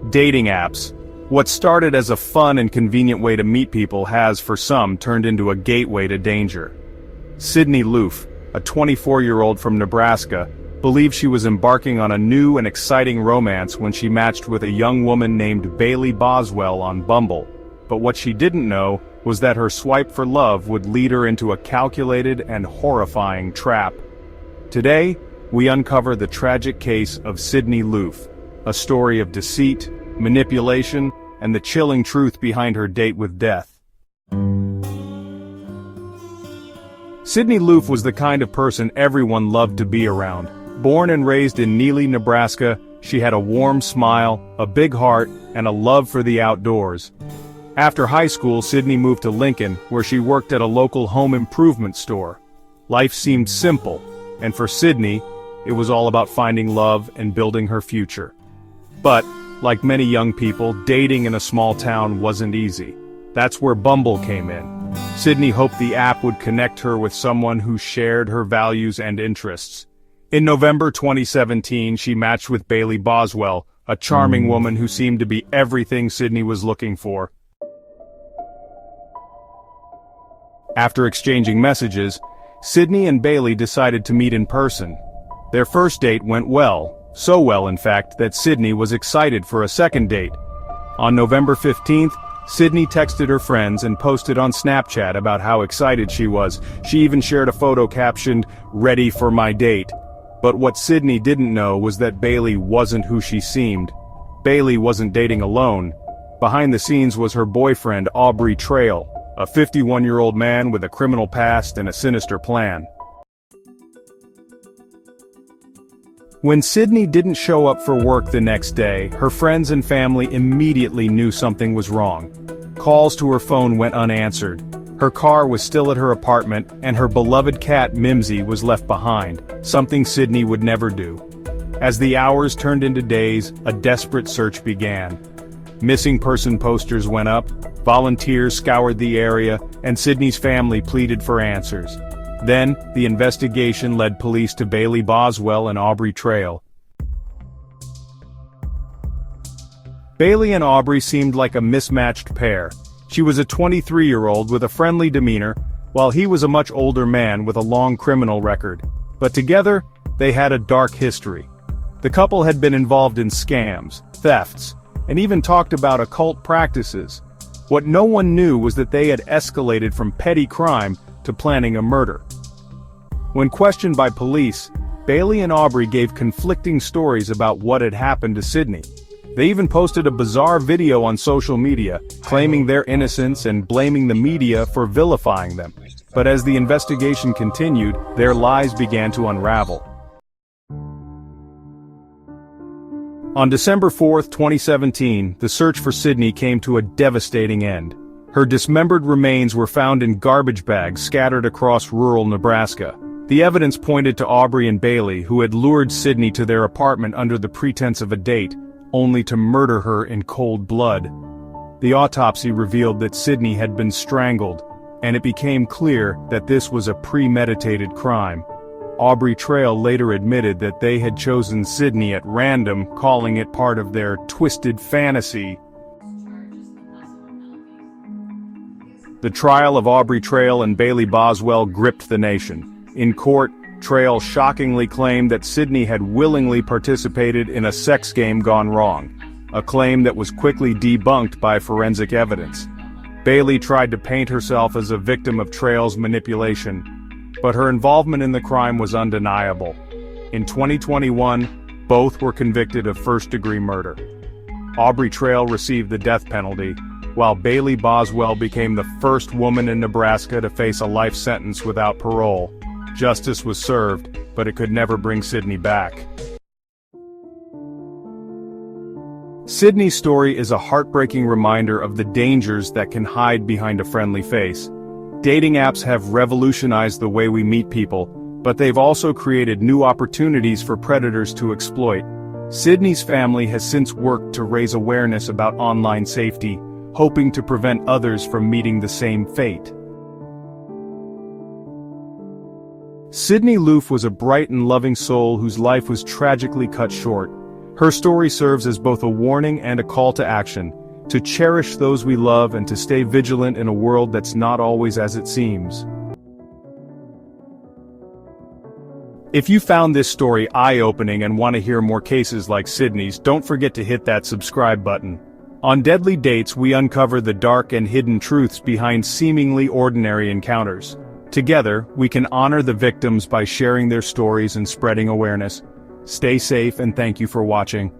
Dating apps. What started as a fun and convenient way to meet people has, for some, turned into a gateway to danger. Sydney Loofe, a 24-year-old from Nebraska, believed she was embarking on a new and exciting romance when she matched with a young woman named Bailey Boswell on Bumble. But what she didn't know was that her swipe for love would lead her into a calculated and horrifying trap. Today, we uncover the tragic case of Sydney Loofe, a story of deceit, manipulation, and the chilling truth behind her date with death. Sydney Loofe was the kind of person everyone loved to be around. Born and raised in Neely, Nebraska, she had a warm smile, a big heart, and a love for the outdoors. After high school, Sydney moved to Lincoln, where she worked at a local home improvement store. Life seemed simple, and for Sydney, it was all about finding love and building her future. But, like many young people, dating in a small town wasn't easy. That's where Bumble came in. Sydney hoped the app would connect her with someone who shared her values and interests. In November 2017, she matched with Bailey Boswell, a charming woman who seemed to be everything Sydney was looking for. After exchanging messages, Sydney and Bailey decided to meet in person. Their first date went well. So well, in fact, that Sydney was excited for a second date. On November 15th, Sydney texted her friends and posted on Snapchat about how excited she was. She even shared a photo captioned, "Ready for my date." But what Sydney didn't know was that Bailey wasn't who she seemed. Bailey wasn't dating alone. Behind the scenes was her boyfriend, Aubrey Trail, a 51-year-old man with a criminal past and a sinister plan. When Sydney didn't show up for work the next day, her friends and family immediately knew something was wrong. Calls to her phone went unanswered. Her car was still at her apartment, and her beloved cat Mimsy was left behind, something Sydney would never do. As the hours turned into days, a desperate search began. Missing person posters went up, volunteers scoured the area, and Sydney's family pleaded for answers. Then, the investigation led police to Bailey Boswell and Aubrey Trail. Bailey and Aubrey seemed like a mismatched pair. She was a 23-year-old with a friendly demeanor, while he was a much older man with a long criminal record. But together, they had a dark history. The couple had been involved in scams, thefts, and even talked about occult practices. What no one knew was that they had escalated from petty crime to planning a murder. When questioned by police, Bailey and Aubrey gave conflicting stories about what had happened to Sydney. They even posted a bizarre video on social media, claiming their innocence and blaming the media for vilifying them. But as the investigation continued, their lies began to unravel. On December 4, 2017, the search for Sydney came to a devastating end. Her dismembered remains were found in garbage bags scattered across rural Nebraska. The evidence pointed to Aubrey and Bailey, who had lured Sydney to their apartment under the pretense of a date, only to murder her in cold blood. The autopsy revealed that Sydney had been strangled, and it became clear that this was a premeditated crime. Aubrey Trail later admitted that they had chosen Sydney at random, calling it part of their twisted fantasy. The trial of Aubrey Trail and Bailey Boswell gripped the nation. In court, Trail shockingly claimed that Sydney had willingly participated in a sex game gone wrong, a claim that was quickly debunked by forensic evidence. Bailey tried to paint herself as a victim of Trail's manipulation, but her involvement in the crime was undeniable. In 2021, both were convicted of first-degree murder. Aubrey Trail received the death penalty, while Bailey Boswell became the first woman in Nebraska to face a life sentence without parole. Justice was served, but it could never bring Sydney back. Sydney's story is a heartbreaking reminder of the dangers that can hide behind a friendly face. Dating apps have revolutionized the way we meet people, but they've also created new opportunities for predators to exploit. Sydney's family has since worked to raise awareness about online safety, hoping to prevent others from meeting the same fate. Sydney Loofe was a bright and loving soul whose life was tragically cut short. Her story serves as both a warning and a call to action, to cherish those we love and to stay vigilant in a world that's not always as it seems. If you found this story eye-opening and want to hear more cases like Sydney's, don't forget to hit that subscribe button. On Deadly Dates, we uncover the dark and hidden truths behind seemingly ordinary encounters. Together, we can honor the victims by sharing their stories and spreading awareness. Stay safe and thank you for watching.